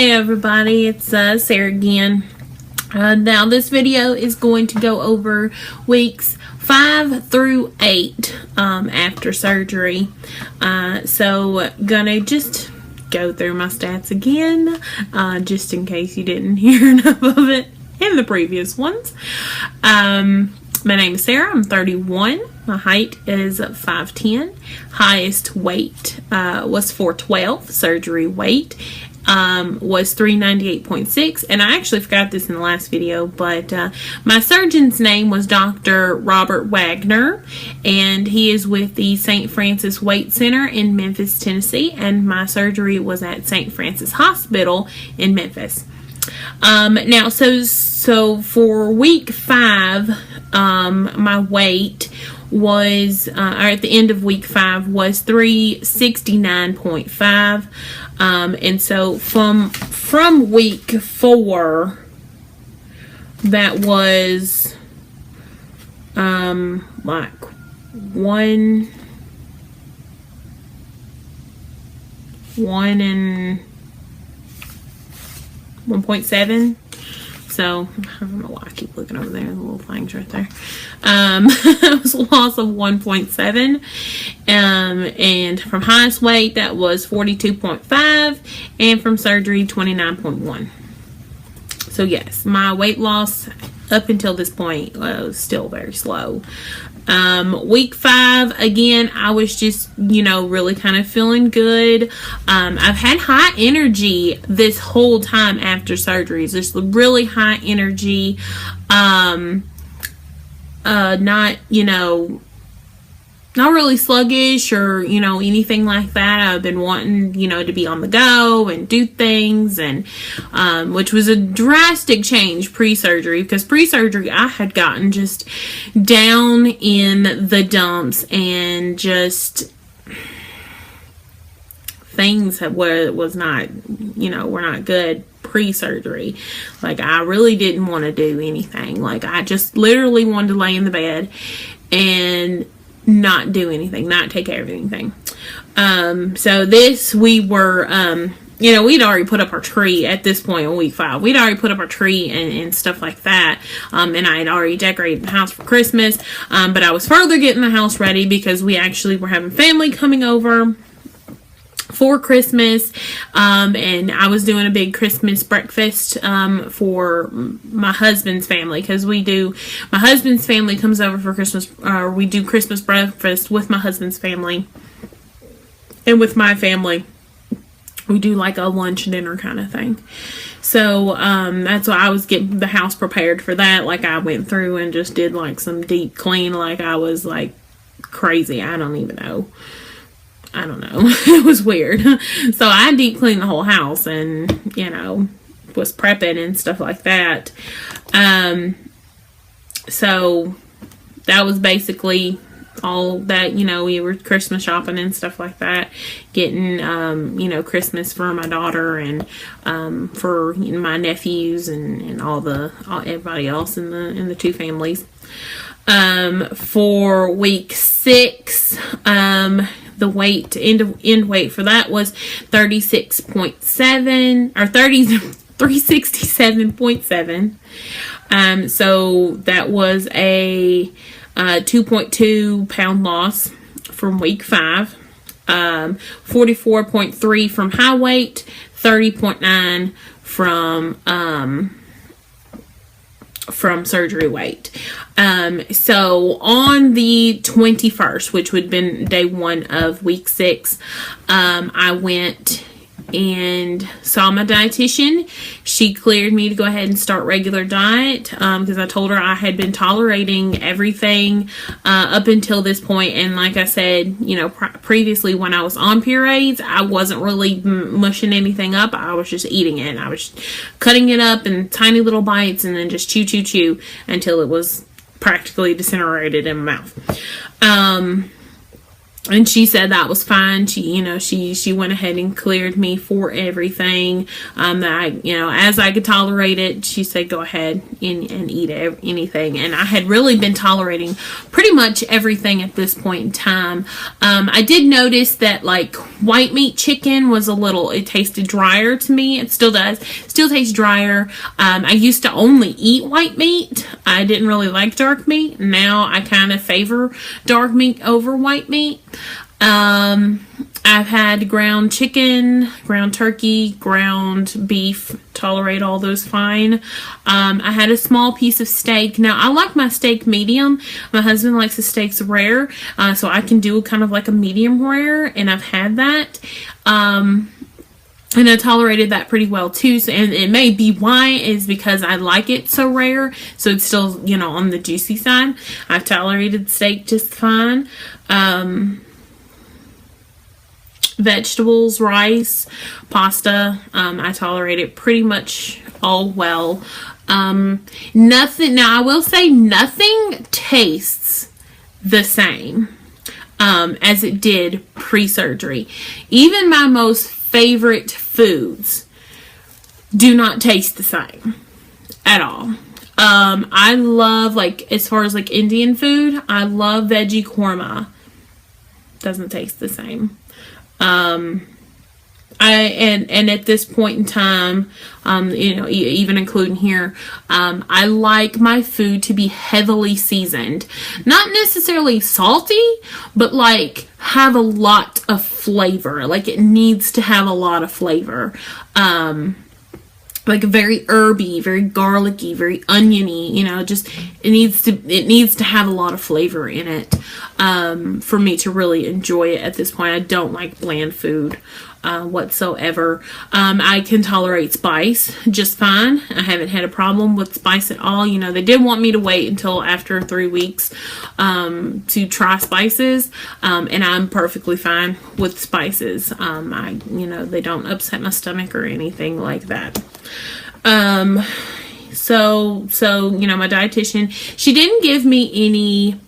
Hey everybody, it's Sarah again. Now this video is going to go over weeks 5 through 8 after surgery. So gonna just go through my stats again, just in case you didn't hear enough of it in the previous ones. My name is Sarah. I'm 31. My height is 5'10". Highest weight was 412. Surgery weight was 398.6. And I actually forgot this in the last video, but my surgeon's name was Dr. Robert Wagner, and he is with the St. Francis Weight Center in Memphis, Tennessee, and my surgery was at St. Francis Hospital in Memphis. Now, so for week 5, my weight was, or at the end of week 5, was 369.5. And so from week 4, that was, like 1.7. So I don't know why I keep looking over there, the little things right there. It was a loss of 1.7. And from highest weight, that was 42.5, and from surgery, 29.1. So yes, my weight loss up until this point was still very slow. Week 5, again, I was just, really kind of feeling good. I've had high energy this whole time after surgeries. Just really high energy. Not really sluggish or, anything like that. I've been wanting, to be on the go and do things, and which was a drastic change pre-surgery, because pre-surgery I had gotten just down in the dumps and just things were not good pre-surgery. Like, I really didn't want to do anything. Like, I just literally wanted to lay in the bed and not do anything, not take care of anything. So this, we were, we'd already put up our tree at this point in week 5. We'd already put up our tree and stuff like that. And I had already decorated the house for Christmas. But I was further getting the house ready because we actually were having family coming over for Christmas, and I was doing a big Christmas breakfast for my husband's family, because my husband's family comes over for Christmas, or we do Christmas breakfast with my husband's family, and with my family we do like a lunch dinner kind of thing. So that's why I was getting the house prepared for that. Like, I went through and just did like some deep clean, like I was like crazy. I don't know. It was weird. So I deep cleaned the whole house and, was prepping and stuff like that. So that was basically all that, we were Christmas shopping and stuff like that. Getting, Christmas for my daughter and for my nephews and everybody else in the two families. For week 6, the weight, end weight for that was 36.7 or 367.7. So that was a 2.2 pound loss from week 5. 44.3 from high weight, 30.9 from surgery weight. So on the 21st, which would have been day 1 of week 6, I went and saw my dietitian. She cleared me to go ahead and start regular diet, because I told her I had been tolerating everything up until this point. And like I said, previously when I was on purees, I wasn't really mushing anything up. I was just eating it. I was cutting it up in tiny little bites and then just chew until it was practically disintegrated in my mouth. And she said that was fine. She went ahead and cleared me for everything. That I, as I could tolerate it, she said, go ahead and eat anything. And I had really been tolerating pretty much everything at this point in time. I did notice that like white meat chicken was it tasted drier to me. It still does. Still tastes drier. I used to only eat white meat. I didn't really like dark meat. Now I kind of favor dark meat over white meat. I've had ground chicken, ground turkey, ground beef, tolerate all those fine. I had a small piece of steak. Now, I like my steak medium. My husband likes the steaks rare, so I can do kind of like a medium rare, and I've had that. And I tolerated that pretty well too. So, and it may be why is because I like it so rare. So it's still, on the juicy side. I've tolerated steak just fine. Vegetables, rice, pasta, I tolerate it pretty much all well. Nothing, now I will say nothing tastes the same as it did pre-surgery. Even my most favorite foods do not taste the same at all. I love, like, as far as like Indian food, I love veggie korma. Doesn't taste the same. And at this point in time, even including here, I like my food to be heavily seasoned, not necessarily salty, but like have a lot of flavor. Like it needs to have a lot of flavor. Like very herby, very garlicky, very oniony, just it needs to have a lot of flavor in it for me to really enjoy it at this point. I don't like bland food whatsoever. I can tolerate spice just fine. I haven't had a problem with spice at all. They did want me to wait until after 3 weeks to try spices, and I'm perfectly fine with spices. They don't upset my stomach or anything like that. So my dietitian, she didn't give me any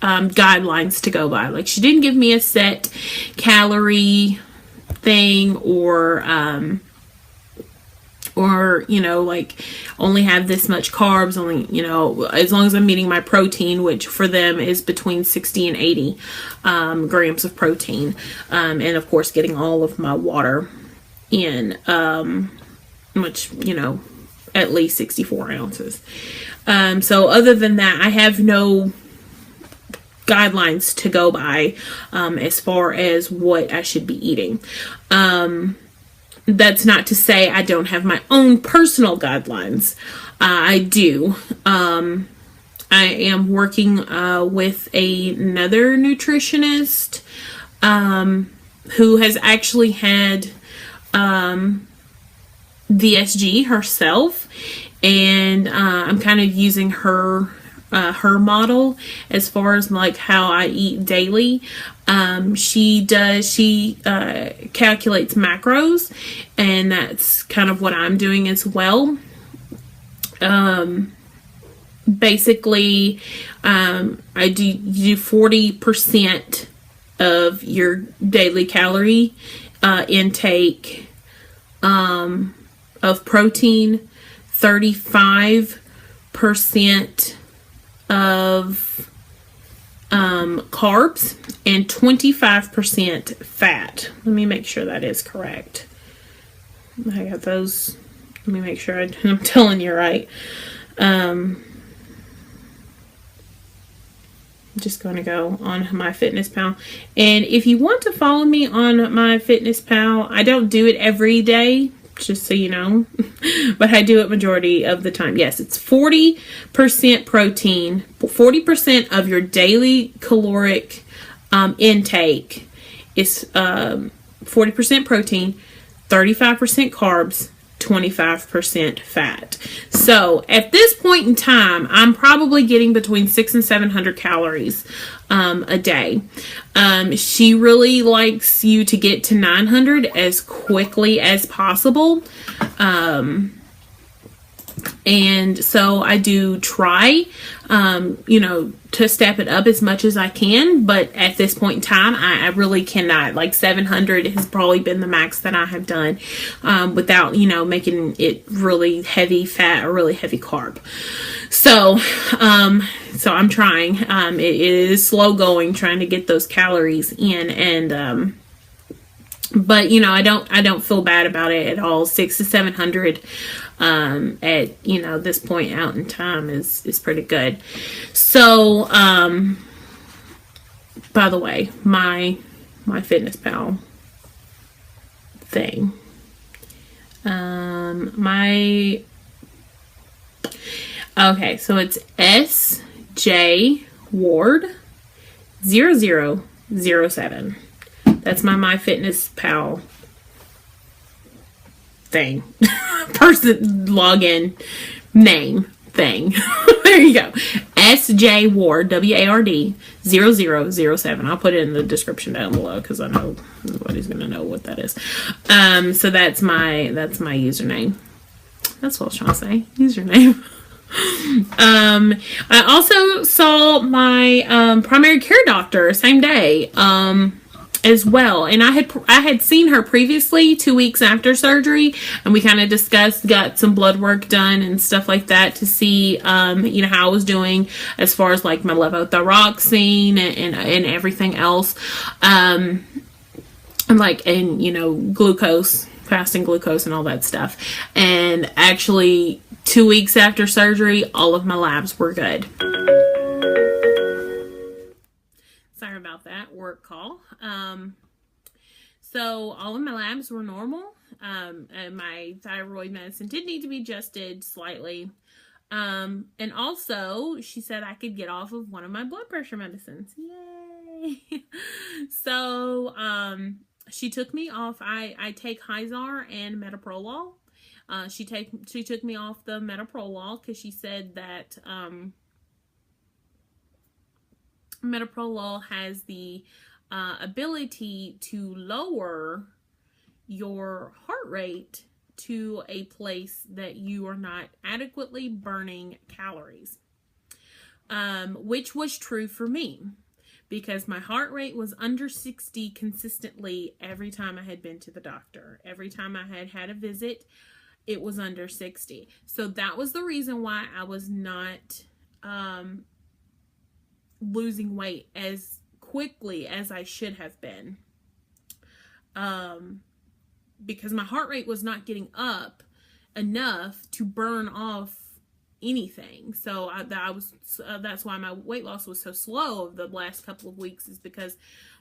guidelines to go by. Like she didn't give me a set calorie thing or like only have this much carbs, only, as long as I'm meeting my protein, which for them is between 60 and 80 grams of protein, and of course getting all of my water in, which, at least 64 ounces. So other than that, I have no guidelines to go by as far as what I should be eating. That's not to say I don't have my own personal guidelines. I do. I am working with another nutritionist who has actually had VSG herself, and I'm kind of using her model as far as like how I eat daily. She calculates macros, and that's kind of what I'm doing as well. Basically, I do 40% of your daily calorie intake of protein, 35% of carbs, and 25% fat. Let me make sure that is correct. I got those. Let me make sure I'm telling you right. I'm just going to go on MyFitnessPal. And if you want to follow me on MyFitnessPal, I don't do it every day, just so you know, but I do it majority of the time. Yes, it's 40% protein, 40% of your daily caloric intake is 40% protein, 35% carbs, 25% fat. So at this point in time, I'm probably getting between 600 and 700 calories a day. She really likes you to get to 900 as quickly as possible. And so I do try, to step it up as much as I can. But at this point in time, I really cannot. Like 700 has probably been the max that I have done, without, making it really heavy fat or really heavy carb. So I'm trying. It is slow going, trying to get those calories in, and but I don't feel bad about it at all. 600 to 700 at this point out in time is pretty good. So by the way, my Fitness Pal thing, okay, so it's SJ Ward 0007. That's my MyFitnessPal thing. Person login name thing. There you go. SJ Ward, WARD 0007. I'll put it in the description down below because I know nobody's gonna know what that is. So that's my username. That's what I was trying to say. Username. I also saw my primary care doctor same day as well, and I had seen her previously 2 weeks after surgery, and we kind of discussed, got some blood work done and stuff like that to see how I was doing as far as like my levothyroxine and everything else, and glucose, fasting glucose and all that stuff. And actually 2 weeks after surgery, all of my labs were good. Sorry about that work call. So all of my labs were normal. And my thyroid medicine did need to be adjusted slightly. And also she said I could get off of one of my blood pressure medicines. Yay! So, she took me off. I take Hyzar and metoprolol. She took me off the metoprolol because she said that metoprolol has the ability to lower your heart rate to a place that you are not adequately burning calories, which was true for me because my heart rate was under 60 consistently every time I had been to the doctor. Every time I had had a visit, it was under 60. So that was the reason why I was not losing weight as quickly as I should have been, because my heart rate was not getting up enough to burn off anything. So that's why my weight loss was so slow the last couple of weeks, is because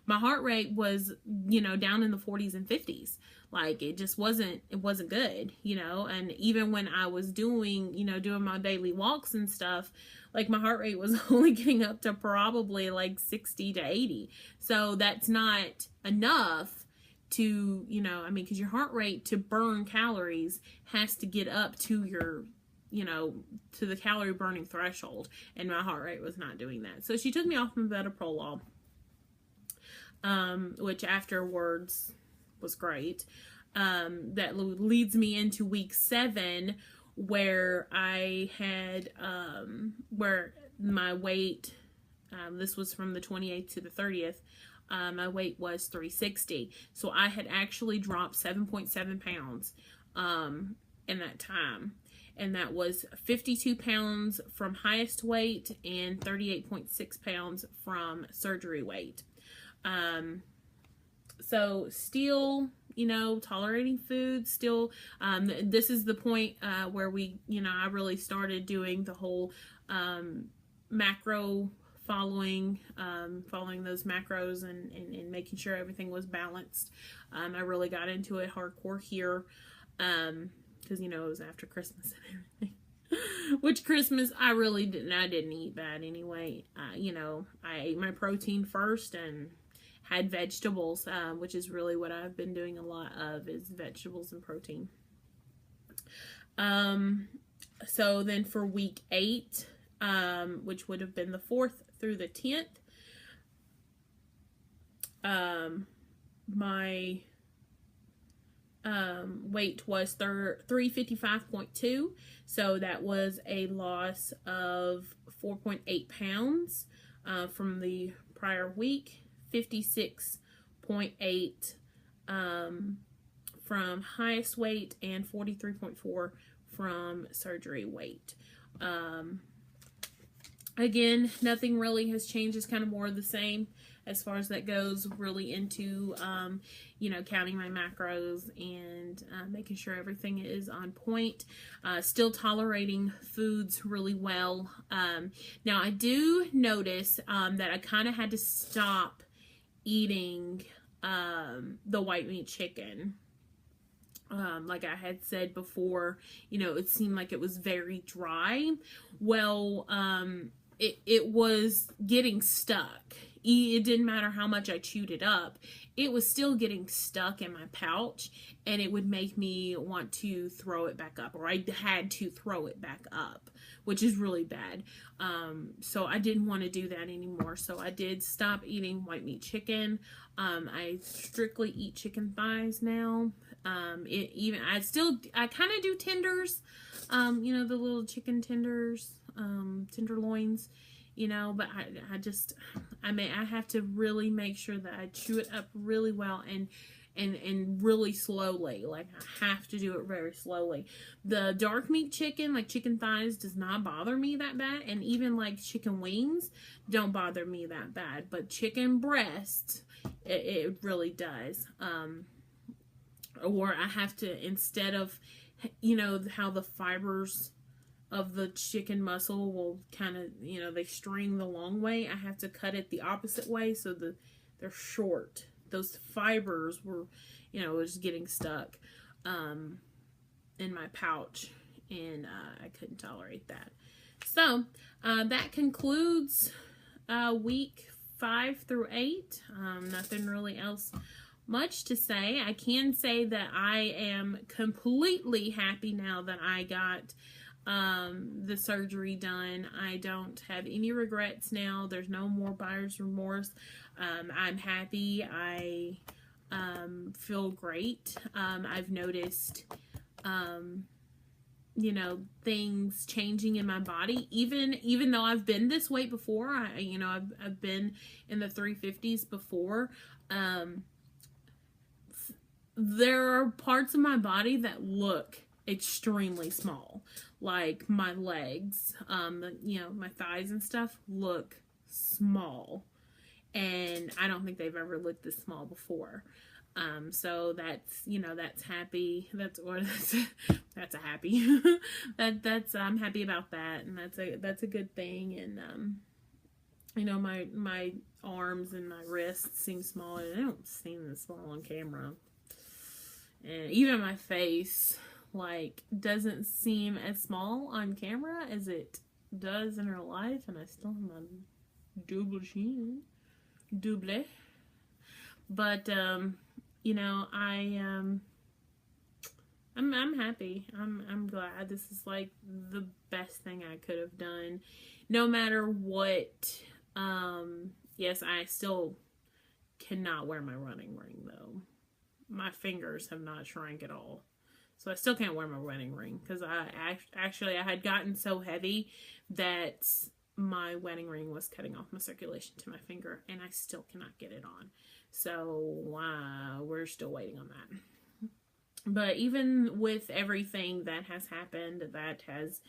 my heart rate was down in the 40s and 50s. Like it wasn't good, and even when I was doing my daily walks and stuff, like my heart rate was only getting up to probably like 60 to 80. So that's not enough to, because your heart rate to burn calories has to get up to your, to the calorie burning threshold. And my heart rate was not doing that. So she took me off metoprolol, which afterwards was great. That leads me into week 7, where I had, where my weight, this was from the 28th to the 30th, my weight was 360. So I had actually dropped 7.7 pounds, in that time. And that was 52 pounds from highest weight and 38.6 pounds from surgery weight. So still, tolerating food, still, this is the point, where we, I really started doing the whole, macro following those macros and making sure everything was balanced. I really got into it hardcore here, because, it was after Christmas and everything. Which Christmas, I didn't eat bad anyway. I ate my protein first and had vegetables, which is really what I've been doing a lot of, is vegetables and protein. So then for week 8, which would have been the 4th through the 10th, my weight was 355.2. So that was a loss of 4.8 pounds from the prior week. 56.8 from highest weight, and 43.4 from surgery weight. Again, nothing really has changed. It's kind of more of the same as far as that goes, really into, counting my macros and making sure everything is on point. Still tolerating foods really well. Now, I do notice that I kind of had to stop eating the white meat chicken. Like I had said before, it seemed like it was very dry. Well, it was getting stuck. It didn't matter how much I chewed it up. It was still getting stuck in my pouch, and it would make me want to throw it back up, or I had to throw it back up, which is really bad. So I didn't want to do that anymore. So I did stop eating white meat chicken. I strictly eat chicken thighs now. I kind of do tenders, the little chicken tenders, tenderloins, but I have to really make sure that I chew it up really well and really slowly. Like, I have to do it very slowly. The dark meat chicken, like chicken thighs, does not bother me that bad. And even like chicken wings don't bother me that bad. But chicken breasts, it really does. Or I have to, instead of, how the fibers of the chicken muscle will kind of, they string the long way, I have to cut it the opposite way so they're short. Those fibers were, was getting stuck in my pouch, and I couldn't tolerate that. So that concludes week 5 through 8. Nothing really else much to say. I can say that I am completely happy now that I got the surgery done. I don't have any regrets now. There's no more buyer's remorse. I'm happy. I feel great. I've noticed things changing in my body, even though I've been this weight before. I've been in the 350s before. There are parts of my body that look extremely small, like my legs, my thighs and stuff look small, and I don't think they've ever looked this small before. So that's happy. That's a happy. I'm happy about that, and that's a good thing. And my arms and my wrists seem smaller. They don't seem this small on camera. And even my face, doesn't seem as small on camera as it does in real life. And I still have my double chin. Double. But, I'm happy. I'm glad. This is the best thing I could have done. No matter what. Yes, I still cannot wear my running ring, though. My fingers have not shrank at all. So I still can't wear my wedding ring because I had gotten so heavy that my wedding ring was cutting off my circulation to my finger, and I still cannot get it on. So we're still waiting on that. But even with everything that has happened, that has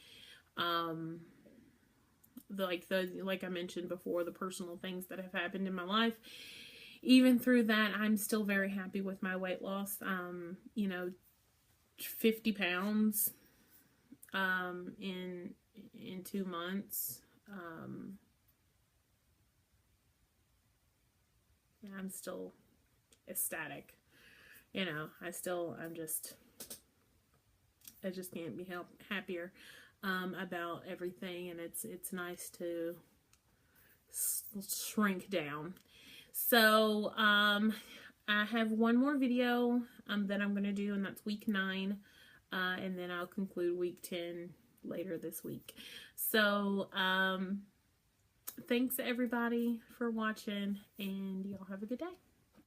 like I mentioned before, the personal things that have happened in my life, even through that, I'm still very happy with my weight loss. 50 pounds in 2 months. I'm still ecstatic. I just can't be happier about everything, and it's nice to shrink down. So I have one more video that I'm going to do, and that's week 9, and then I'll conclude week 10 later this week. So thanks everybody for watching, and y'all have a good day.